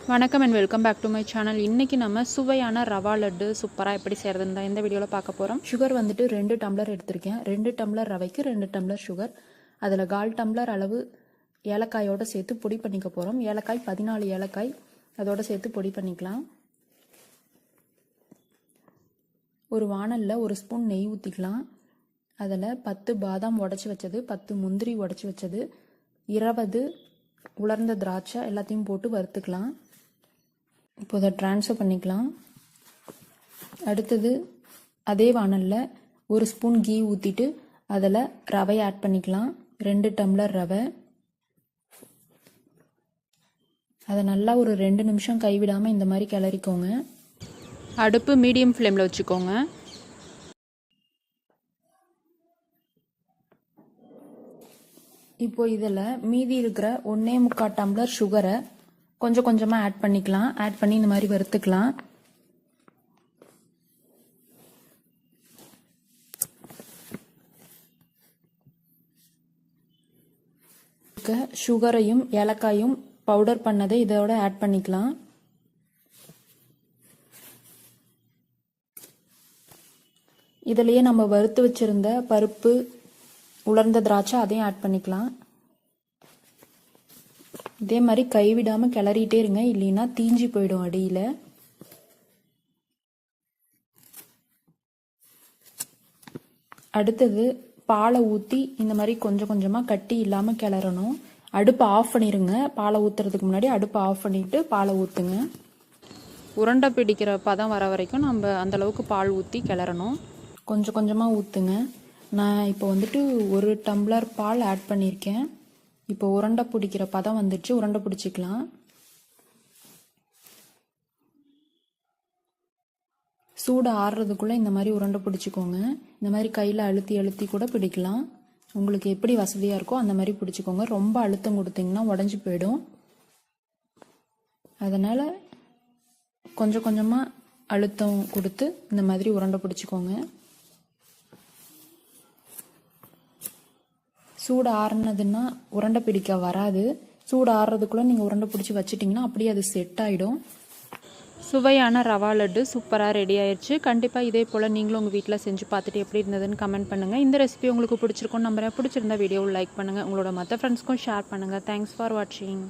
வணக்கம் and welcome back to my channel. இன்றைக்கி நம்ம சுவையான ரவா லட்டு சூப்பராக எப்படி செய்கிறதுன்னு தான் இந்த வீடியோவில் பார்க்க போகிறோம். சுகர் வந்துட்டு 2 டம்ளர் எடுத்திருக்கேன். 2 டம்ளர் ரவைக்கு 2 டம்ளர் சுகர். அதில் 1/4 டம்ளர் அளவு ஏலக்காயோடு சேர்த்து பொடி பண்ணிக்க போகிறோம். ஏலக்காய் 14 ஏலக்காய் அதோடு சேர்த்து பொடி பண்ணிக்கலாம். ஒரு வாணலில் 1 ஸ்பூன் நெய் ஊற்றிக்கலாம். அதில் 10 பாதாம் உடச்சி வச்சது, 10 முந்திரி உடச்சி வச்சது, 20 உலர்ந்த திராட்சை எல்லாத்தையும் போட்டு வறுத்துக்கலாம். இப்போ அதை ட்ரான்ஸ்ஃபர் பண்ணிக்கலாம். அடுத்தது அதே வாணலில் 1 ஸ்பூன் கீ ஊற்றிட்டு அதில் ரவை ஆட் பண்ணிக்கலாம். 2 டம்ளர் ரவை. அதை நல்லா ஒரு 2 நிமிஷம் கைவிடாமல் இந்த மாதிரி கிளறிக்கோங்க. அடுப்பு மீடியம் ஃப்ளேமில் வச்சுக்கோங்க. இப்போ இதில் மீதி இருக்கிற 1.25 டம்ளர் சுகரை கொஞ்சம் கொஞ்சமாக ஆட் பண்ணிக்கலாம். ஆட் பண்ணி இந்த மாதிரி வறுத்துக்கலாம். சுகரையும் ஏலக்காயும் பவுடர் பண்ணதை இதோட ஆட் பண்ணிக்கலாம். இதிலேயே நம்ம வறுத்து வச்சிருந்த பருப்பு, உலர்ந்த திராட்சை அதையும் ஆட் பண்ணிக்கலாம். இதே மாதிரி கைவிடாமல் கிளறிட்டே இருங்க, இல்லைன்னா தீஞ்சி போயிடும் அடியில். அடுத்தது பாலை ஊற்றி இந்த மாதிரி கொஞ்சம் கொஞ்சமாக கட்டி இல்லாமல் கிளறணும். அடுப்பை ஆஃப் பண்ணிடுங்க. பாலை ஊற்றுறதுக்கு முன்னாடி அடுப்பை ஆஃப் பண்ணிவிட்டு பாலை ஊற்றுங்க. உருண்டை பிடிக்கிற பதம் வர வரைக்கும் நம்ம அந்தளவுக்கு பால் ஊற்றி கிளறணும். கொஞ்சம் கொஞ்சமாக ஊற்றுங்க. நான் இப்போ வந்துட்டு 1 டம்ளர் பால் ஆட் பண்ணியிருக்கேன். இப்போ உருண்டை பிடிக்கிற பதம் வந்துடுச்சு. உருண்டை பிடிச்சிக்கலாம். சூடு ஆறுறதுக்குள்ளே இந்த மாதிரி உருண்டை பிடிச்சிக்கோங்க. இந்த மாதிரி கையில் அழுத்தி அழுத்தி கூட பிடிக்கலாம். உங்களுக்கு எப்படி வசதியாக இருக்கோ அந்த மாதிரி பிடிச்சிக்கோங்க. ரொம்ப அழுத்தம் கொடுத்தீங்கன்னா உடஞ்சி போயிடும். அதனால் கொஞ்சம் கொஞ்சமாக அழுத்தம் கொடுத்து இந்த மாதிரி உருண்டை பிடிச்சிக்கோங்க. சூடு ஆறுனதுன்னா உருண்டை பிடிக்க வராது. சூடு ஆறுறதுக்குள்ளே நீங்கள் உருண்டை பிடிச்சி வச்சிட்டிங்கன்னா அப்படியே அது செட் ஆகிடும். சுவையான ரவா லட்டு சூப்பராக ரெடி ஆயிடுச்சு. கண்டிப்பாக இதே போல் நீங்களும் உங்கள் வீட்டில் செஞ்சு பார்த்துட்டு எப்படி இருந்ததுன்னு கமெண்ட் பண்ணுங்கள். இந்த ரெசிபி உங்களுக்கு பிடிச்சிருக்கும்னு நம்புறேன். பிடிச்சிருந்தா வீடியோவை லைக் பண்ணுங்கள். உங்களோட மற்ற ஃப்ரெண்ட்ஸ்க்கும் ஷேர் பண்ணுங்கள். தேங்க்ஸ் ஃபார் வாட்சிங்.